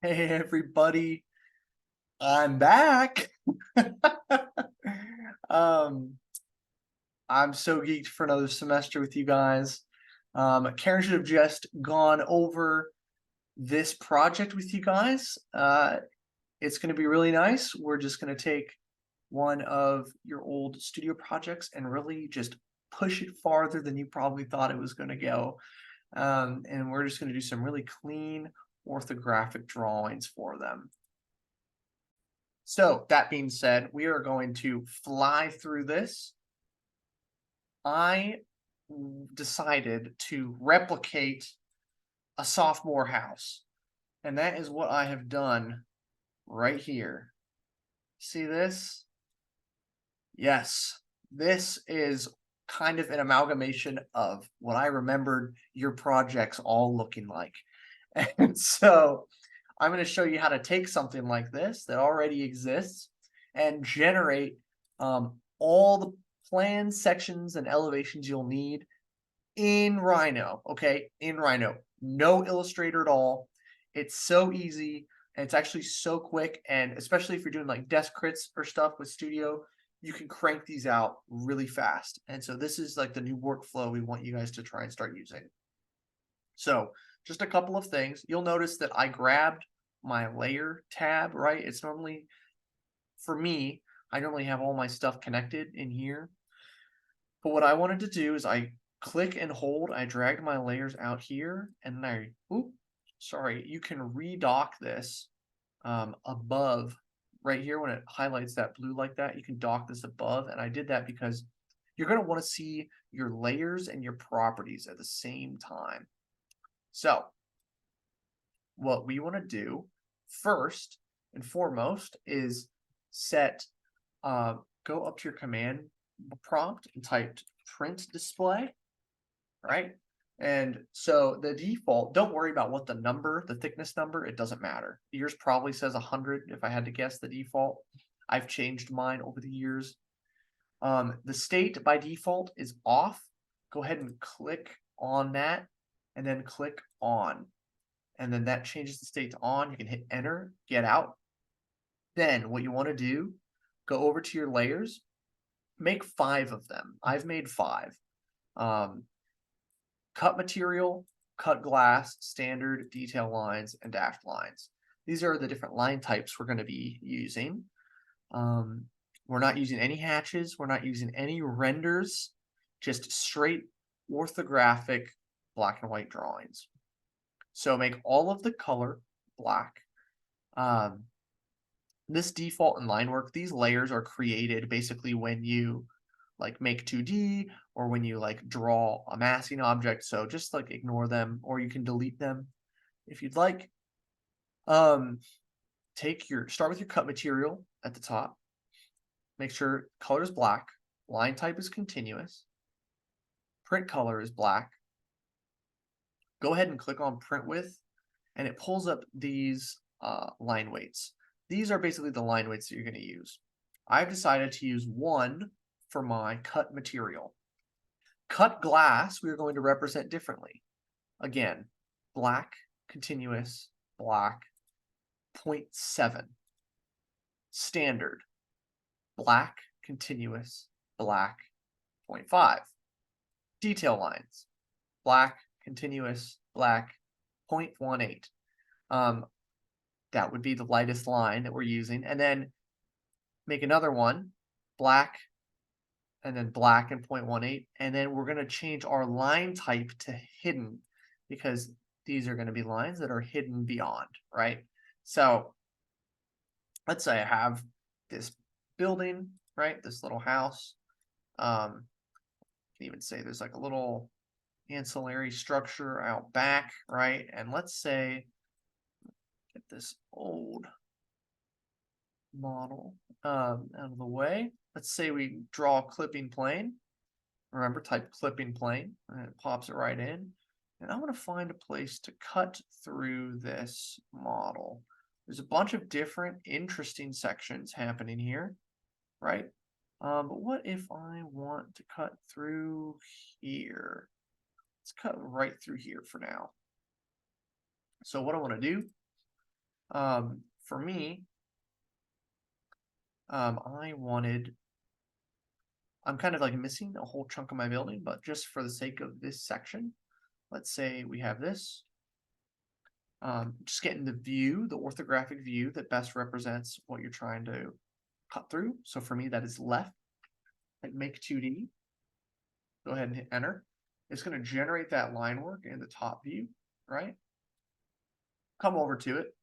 Hey everybody, I'm back. um, I'm so geeked for another semester with you guys. Karen should have just gone over this project with you guys. It's going to be really nice. We're just going to take one of your old studio projects and really just push it farther than you probably thought it was going to go. And we're just going to do some really clean orthographic drawings for them. So that being said, we are going to fly through this. I decided to replicate a sophomore house, and that is what I have done right here. See this? Yes, this is kind of an amalgamation of what I remembered your projects all looking like. And so I'm going to show you how to take something like this that already exists and generate all the plans, sections, and elevations you'll need in Rhino. Okay, in Rhino. No Illustrator at all. It's so easy and it's actually so quick. And especially if you're doing like desk crits or stuff with Studio, you can crank these out really fast. And so this is like the new workflow we want you guys to try and start using. So just a couple of things. You'll notice that I grabbed my layer tab, right? It's normally, for me, I normally have all my stuff connected in here. But what I wanted to do is I click and hold, I dragged my layers out here, and then you can redock this above right here when it highlights that blue like that. You can dock this above, and I did that because you're going to want to see your layers and your properties at the same time. So what we want to do first and foremost is go up to your command prompt and type print display, right? And so the default, don't worry about what the thickness number, it doesn't matter. Yours probably says 100 if I had to guess the default. I've changed mine over the years. The state by default is off. Go ahead and click on that and then click on. And then that changes the state to on. You can hit enter, get out. Then what you want to do, go over to your layers, make 5 of them. I've made 5. Cut material, cut glass, standard, detail lines, and dashed lines. These are the different line types we're going to be using. We're not using any hatches. We're not using any renders, just straight orthographic black and white drawings. So make all of the color black. This default in line work, these layers are created basically when you like make 2D or when you like draw a massing object. So just like ignore them, or you can delete them if you'd like. Start with your cut material at the top. Make sure color is black, line type is continuous, print color is black. Go ahead and click on print width, and it pulls up these line weights. These are basically the line weights that you're going to use. I've decided to use 1 for my cut material. Cut glass, we are going to represent differently. Again, black, continuous, black, 0.7. Standard, black, continuous, black, 0.5. Detail lines, black, continuous, black, 0.18. That would be the lightest line that we're using. And then make another one, black, and then black and 0.18. And then we're going to change our line type to hidden because these are going to be lines that are hidden beyond, right? So let's say I have this building, right? This little house. I can even say there's like a little ancillary structure out back, right? And let's say, get this old model out of the way. Let's say we draw a clipping plane. Remember, type clipping plane, and it pops it right in. And I'm going to find a place to cut through this model. There's a bunch of different interesting sections happening here, right? But what if I want to cut through here? Let's cut right through here for now. So what I want to do, For me, I'm kind of like missing a whole chunk of my building, but just for the sake of this section, let's say we have this. Just getting the view, the orthographic view that best represents what you're trying to cut through. So for me, that is left. Hit make 2D. Go ahead and hit enter. It's going to generate that line work in the top view, right? Come over to it.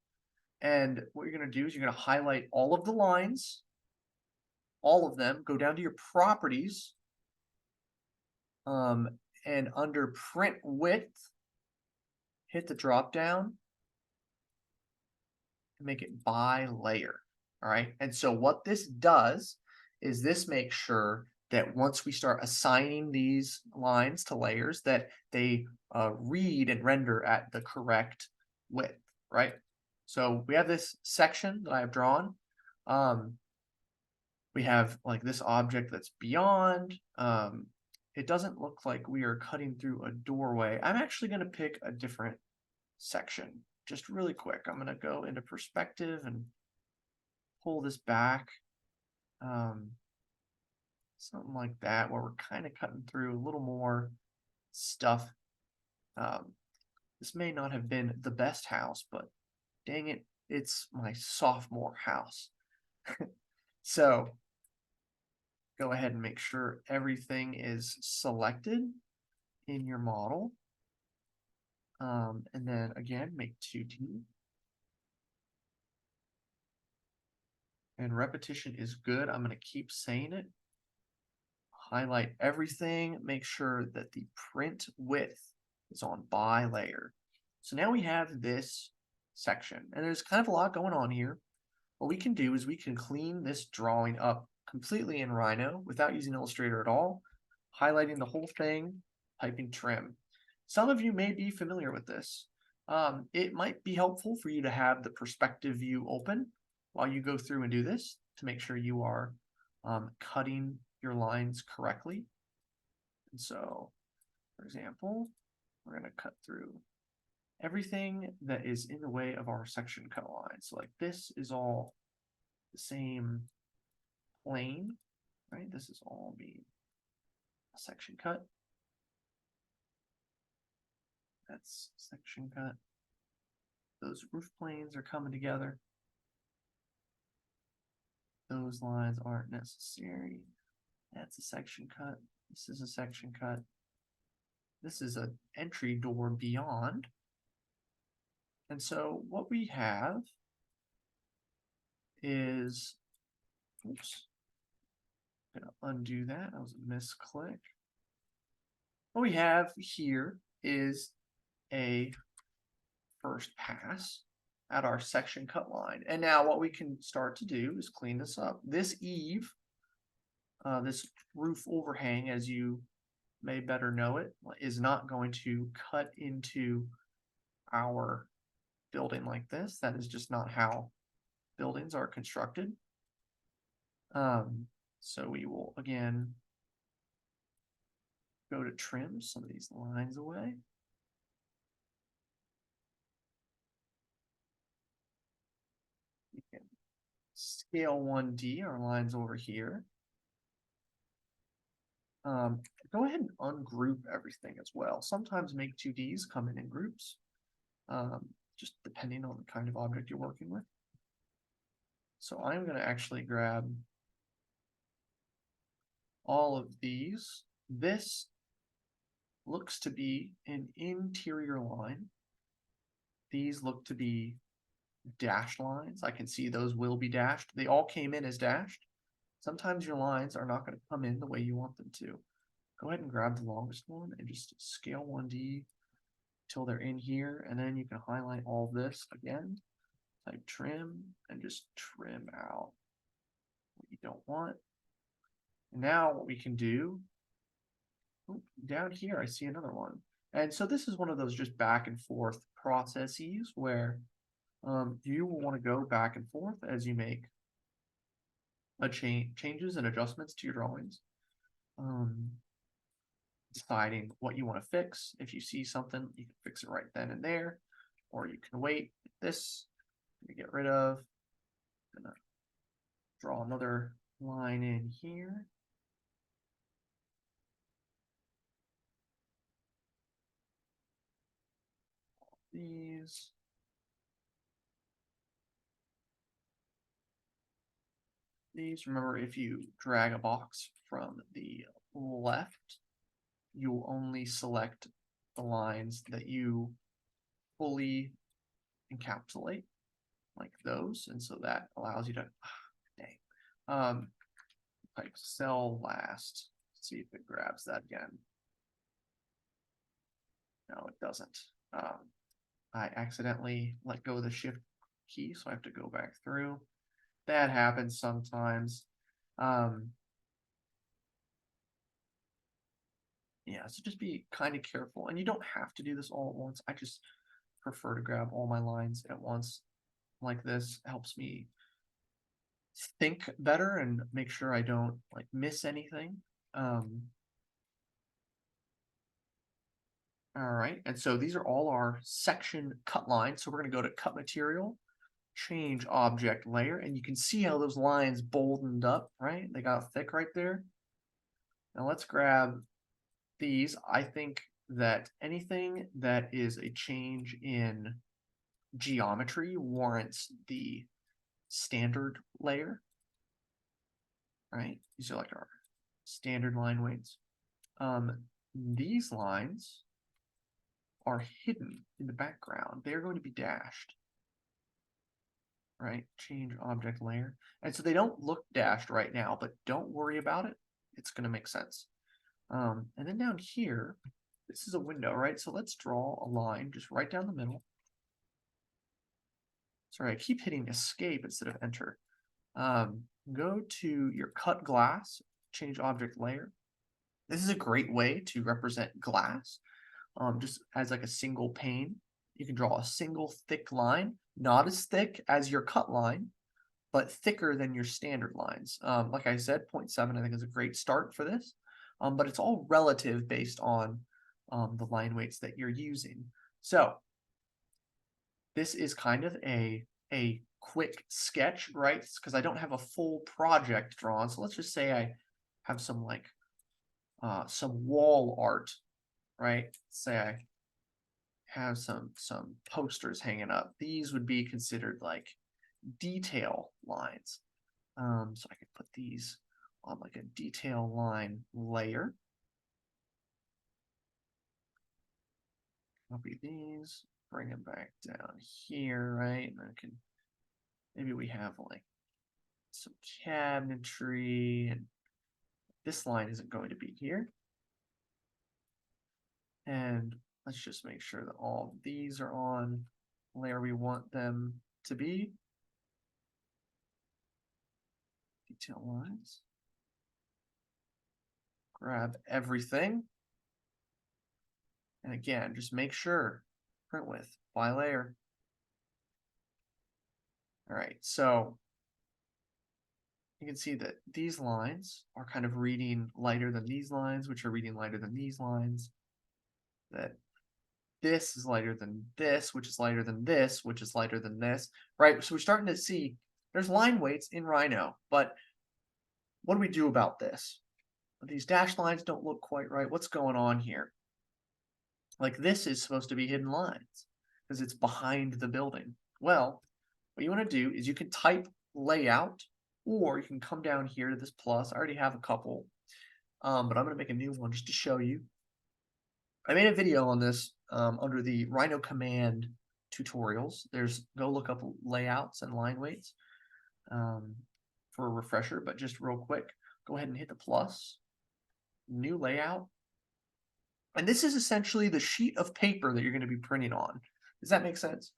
And what you're going to do is you're going to highlight all of the lines, all of them, go down to your properties, and under print width, hit the drop down and make it by layer. All right. And so what this does is this makes sure that once we start assigning these lines to layers, that they read and render at the correct width, right? So we have this section that I have drawn. We have like this object that's beyond. It doesn't look like we are cutting through a doorway. I'm actually going to pick a different section just really quick. I'm going to go into perspective and pull this back. Something like that, where we're kind of cutting through a little more stuff. This may not have been the best house, but dang it, it's my sophomore house. So go ahead and make sure everything is selected in your model. And then again, make 2D. And repetition is good. I'm going to keep saying it. Highlight everything. Make sure that the print width is on by layer. So now we have this section. And there's kind of a lot going on here. What we can do is we can clean this drawing up completely in Rhino without using Illustrator at all, highlighting the whole thing, typing trim. Some of you may be familiar with this. It might be helpful for you to have the perspective view open while you go through and do this to make sure you are cutting your lines correctly. And so, for example, we're going to cut through everything that is in the way of our section cut line. So like this is all the same plane, right? This is all being a section cut. That's section cut. Those roof planes are coming together. Those lines aren't necessary. That's a section cut. This is a section cut. This is an entry door beyond. And so what we have is, oops, I'm gonna undo that. That was a misclick. What we have here is a first pass at our section cut line. And now what we can start to do is clean this up. This eave, this roof overhang, as you may better know it, is not going to cut into our building like this. That is just not how buildings are constructed. So we will again go to trim some of these lines away. We can scale 1D our lines over here. Go ahead and ungroup everything as well. Sometimes make 2Ds come in groups, just depending on the kind of object you're working with. So I'm going to actually grab all of these. This looks to be an interior line. These look to be dashed lines. I can see those will be dashed. They all came in as dashed. Sometimes your lines are not going to come in the way you want them to. Go ahead and grab the longest one and just scale 1D till they're in here, and then you can highlight all of this again, type trim, and just trim out what you don't want. And now what we can do, down here I see another one. And so this is one of those just back and forth processes where you will want to go back and forth as you make changes and adjustments to your drawings. Deciding what you want to fix. If you see something, you can fix it right then and there, or you can wait. This, you get get rid of. Gonna draw another line in here. These. Remember, if you drag a box from the left, you'll only select the lines that you fully encapsulate, like those, and so that allows you to type cell last. See if it grabs that again. No, it doesn't. I accidentally let go of the shift key, so I have to go back through. That happens sometimes. Yeah, so just be kind of careful, and you don't have to do this all at once. I just prefer to grab all my lines at once like this. It helps me think better and make sure I don't like miss anything. All right, and so these are all our section cut lines. So we're going to go to cut material, change object layer, and you can see how those lines boldened up, right? They got thick right there. Now let's grab these. I think that anything that is a change in geometry warrants the standard layer, right? These are like our standard line weights. These lines are hidden in the background. They're going to be dashed, right? Change object layer. And so they don't look dashed right now, but don't worry about it. It's going to make sense. And then down here, this is a window, right? So let's draw a line just right down the middle. Sorry, I keep hitting escape instead of enter. Go to your cut glass, change object layer. This is a great way to represent glass, just as like a single pane. You can draw a single thick line, not as thick as your cut line, but thicker than your standard lines. Like I said, 0.7 I think is a great start for this, but it's all relative based on the line weights that you're using. So this is kind of a quick sketch, right? Because I don't have a full project drawn. So let's just say I have some like some wall art, right? Say I have some posters hanging up. These would be considered like detail lines. So I could put these on like a detail line layer. Copy these, bring them back down here, right? And then I can, maybe we have like some cabinetry, and this line isn't going to be here. And let's just make sure that all of these are on layer we want them to be. Detail lines. Grab everything. And again, just make sure, print width by layer. All right, so you can see that these lines are kind of reading lighter than these lines, which are reading lighter than these lines. That this is lighter than this, which is lighter than this, which is lighter than this, right? So we're starting to see there's line weights in Rhino, but what do we do about this? These dashed lines don't look quite right. What's going on here? Like this is supposed to be hidden lines because it's behind the building. Well, what you want to do is you can type layout, or you can come down here to this plus. I already have a couple, but I'm going to make a new one just to show you. I made a video on this under the Rhino command tutorials. Go look up layouts and line weights for a refresher, but just real quick, go ahead and hit the plus, new layout. And this is essentially the sheet of paper that you're going to be printing on. Does that make sense?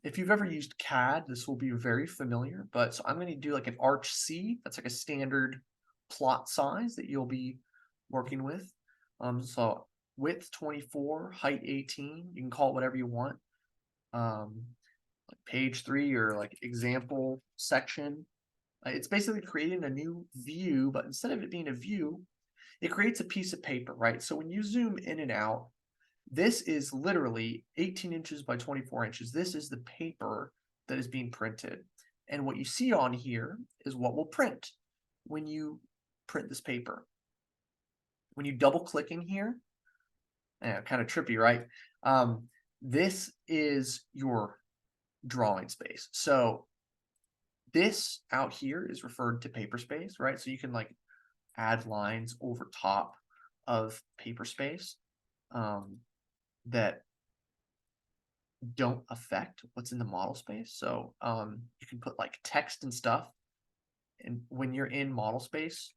If you've ever used CAD, this will be very familiar, but so I'm going to do like an arch C. That's like a standard plot size that you'll be working with. So width 24, height 18. You can call it whatever you want. Like page 3 or like example section. It's basically creating a new view, but instead of it being a view, it creates a piece of paper, right? So when you zoom in and out, this is literally 18 inches by 24 inches. This is the paper that is being printed. And what you see on here is what will print when you print this paper. When you double click in here, kind of trippy, right? This is your drawing space. So this out here is referred to paper space, right? So you can like add lines over top of paper space that don't affect what's in the model space. So you can put like text and stuff. And when you're in model space,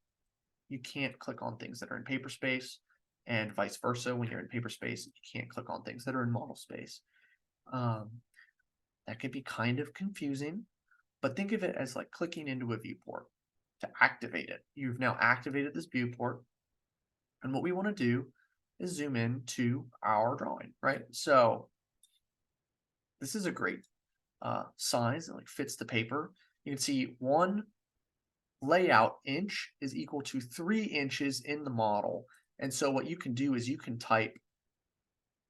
you can't click on things that are in paper space, and vice versa. When you're in paper space, you can't click on things that are in model space. That could be kind of confusing, but think of it as like clicking into a viewport to activate it. You've now activated this viewport, and what we want to do is zoom in to our drawing, right? So this is a great size. It like fits the paper. You can see 1 layout inch is equal to 3 inches in the model. And so what you can do is you can type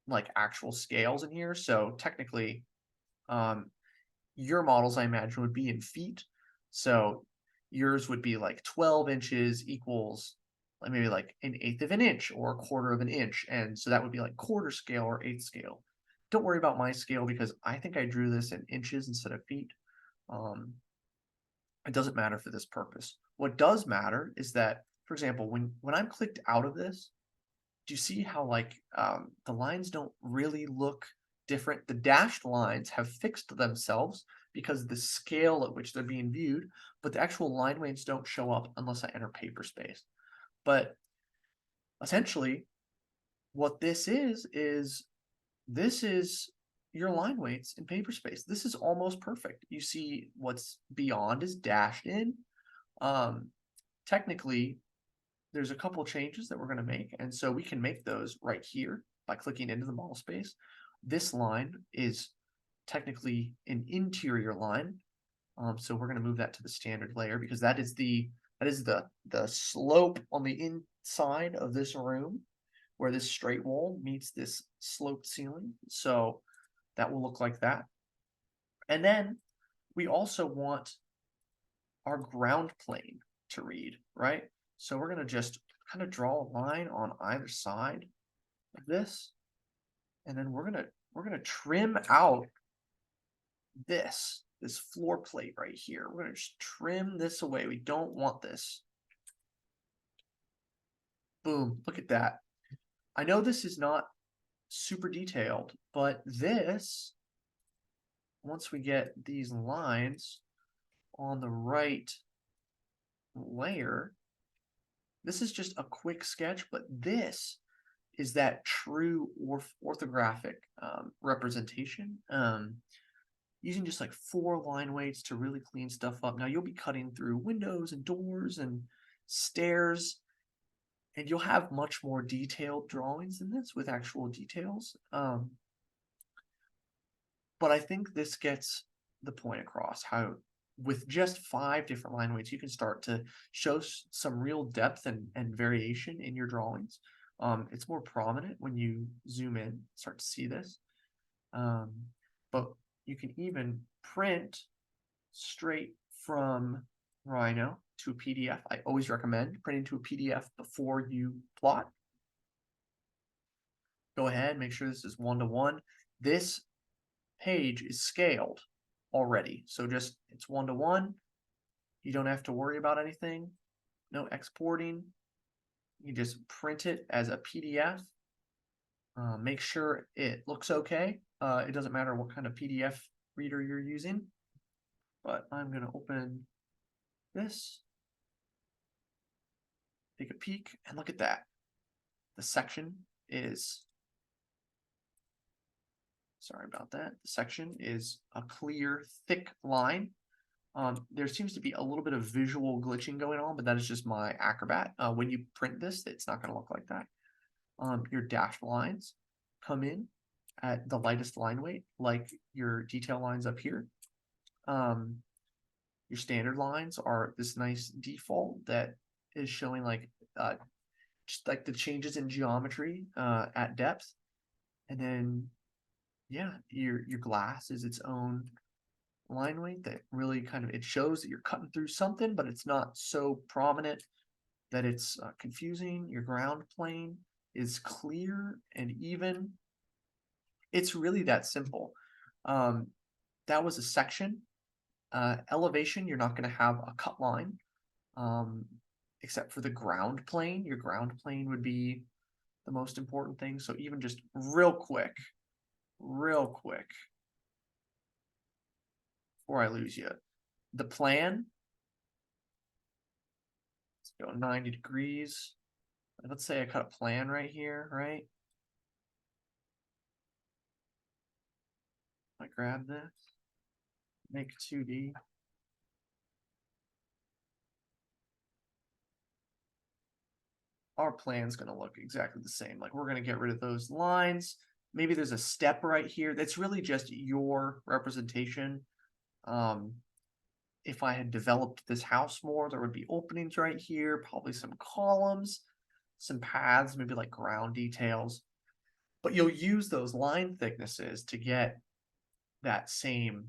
like actual scales in here. So technically, your models, I imagine, would be in feet. So yours would be like 12 inches equals like maybe like 1/8 of an inch or 1/4 of an inch. And so that would be like quarter scale or 1/8 scale. Don't worry about my scale because I think I drew this in inches instead of feet. It doesn't matter for this purpose. What does matter is that, for example, when I'm clicked out of this, do you see how like the lines don't really look different? The dashed lines have fixed themselves because of the scale at which they're being viewed, but the actual line weights don't show up unless I enter paper space. But essentially, what this is this is your line weights in paper space. This is almost perfect. You see what's beyond is dashed in. Technically, there's a couple changes that we're going to make, and so we can make those right here by clicking into the model space. This line is technically an interior line, so we're going to move that to the standard layer because that is the slope on the inside of this room where this straight wall meets this sloped ceiling. So that will look like that. And then we also want our ground plane to read, right? So we're going to just kind of draw a line on either side of this. And then we're going to trim out this floor plate right here. We're going to just trim this away. We don't want this. Boom, look at that. I know this is not super detailed, but this, once we get these lines on the right layer, this is just a quick sketch, but this is that true orthographic representation. Using just like 4 line weights to really clean stuff up. Now you'll be cutting through windows and doors and stairs, and you'll have much more detailed drawings than this with actual details. But I think this gets the point across how with just 5 different line weights, you can start to show some real depth and variation in your drawings. It's more prominent when you zoom in, start to see this. But you can even print straight from Rhino to a PDF. I always recommend printing to a PDF before you plot. Go ahead, make sure this is 1:1. This page is scaled already, so just it's 1:1. You don't have to worry about anything. No exporting. You just print it as a PDF. Make sure it looks okay. It doesn't matter what kind of PDF reader you're using, but I'm going to open this, take a peek, and look at that. The section is, sorry about that, the section is a clear, thick line. There seems to be a little bit of visual glitching going on, but that is just my Acrobat. When you print this, it's not going to look like that. Your dashed lines come in at the lightest line weight, like your detail lines up here. Your standard lines are this nice default that is showing like just like the changes in geometry at depth. And then yeah, your glass is its own line weight that really kind of, it shows that you're cutting through something, but it's not so prominent that it's confusing. Your ground plane is clear and even. It's really that simple. That was a section. Elevation, you're not going to have a cut line, except for the ground plane. Your ground plane would be the most important thing. So even just real quick, before I lose you, the plan, let's go 90 degrees. Let's say I cut a plan right here, right? I grab this, make 2D. Our plan's going to look exactly the same. Like, we're going to get rid of those lines. Maybe there's a step right here. That's really just your representation. If I had developed this house more, there would be openings right here, probably some columns, some paths, maybe like ground details. But you'll use those line thicknesses to get that same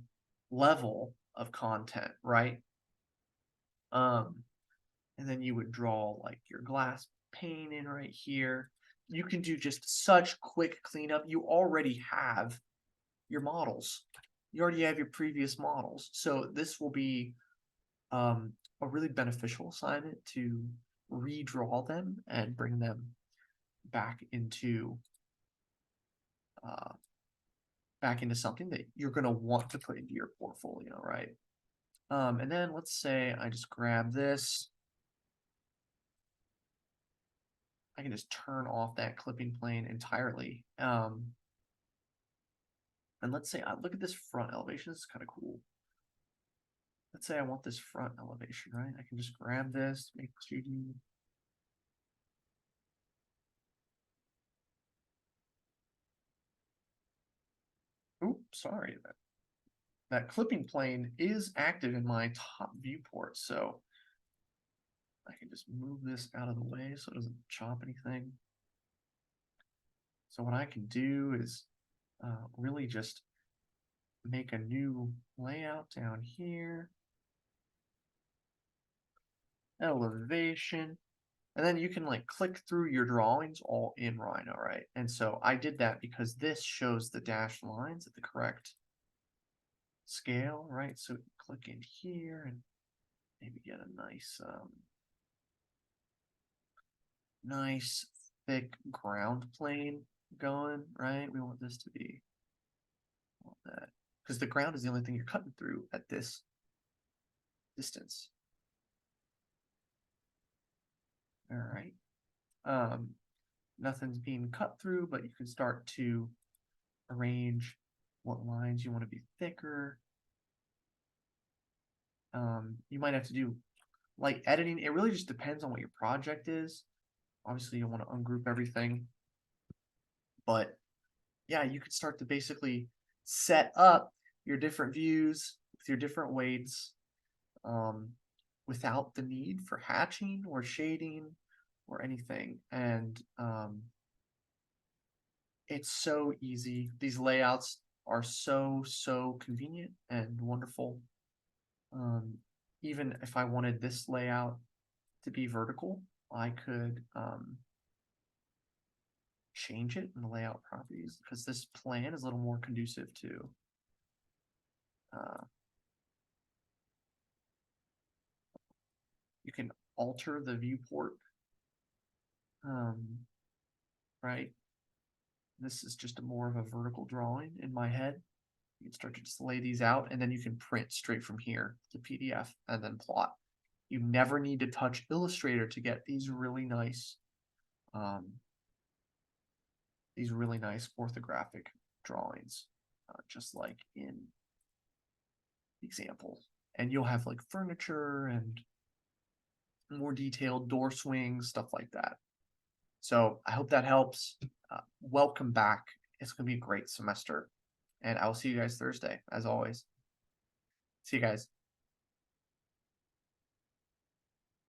level of content, right? And then you would draw like your glass pane in right here. You can do just such quick cleanup. You already have your models. You already have your previous models. So this will be a really beneficial assignment to redraw them and bring them back into something that you're going to want to put into your portfolio, right? And then let's say I just grab this. I can just turn off that clipping plane entirely. And let's say I look at this front elevation. This is kind of cool. Let's say I want this front elevation, right? I can just grab this, make 2D. Oops, sorry. That clipping plane is active in my top viewport, so I can just move this out of the way so it doesn't chop anything. So what I can do is really just make a new layout down here. Elevation. And then you can like click through your drawings all in Rhino, right? And so I did that because this shows the dashed lines at the correct scale, right? So click in here and maybe get a nice thick ground plane going, right? We want this to be all that, because the ground is the only thing you're cutting through at this distance. All right. Nothing's being cut through, but you can start to arrange what lines you want to be thicker. You might have to do light editing. It really just depends on what your project is. Obviously, you want to ungroup everything. But yeah, you could start to basically set up your different views with your different weights without the need for hatching or shading or anything. And it's so easy. These layouts are so convenient and wonderful. Even if I wanted this layout to be vertical, I could change it in the layout properties, because this plan is a little more conducive to you can alter the viewport, right? This is just more of a vertical drawing in my head. You can start to just lay these out, and then you can print straight from here to PDF and then plot. You never need to touch Illustrator to get these really nice orthographic drawings, just like in the example. And you'll have like furniture and more detailed door swings, stuff like that. So I hope that helps. Welcome back. It's going to be a great semester. And I will see you guys Thursday, as always. See you guys.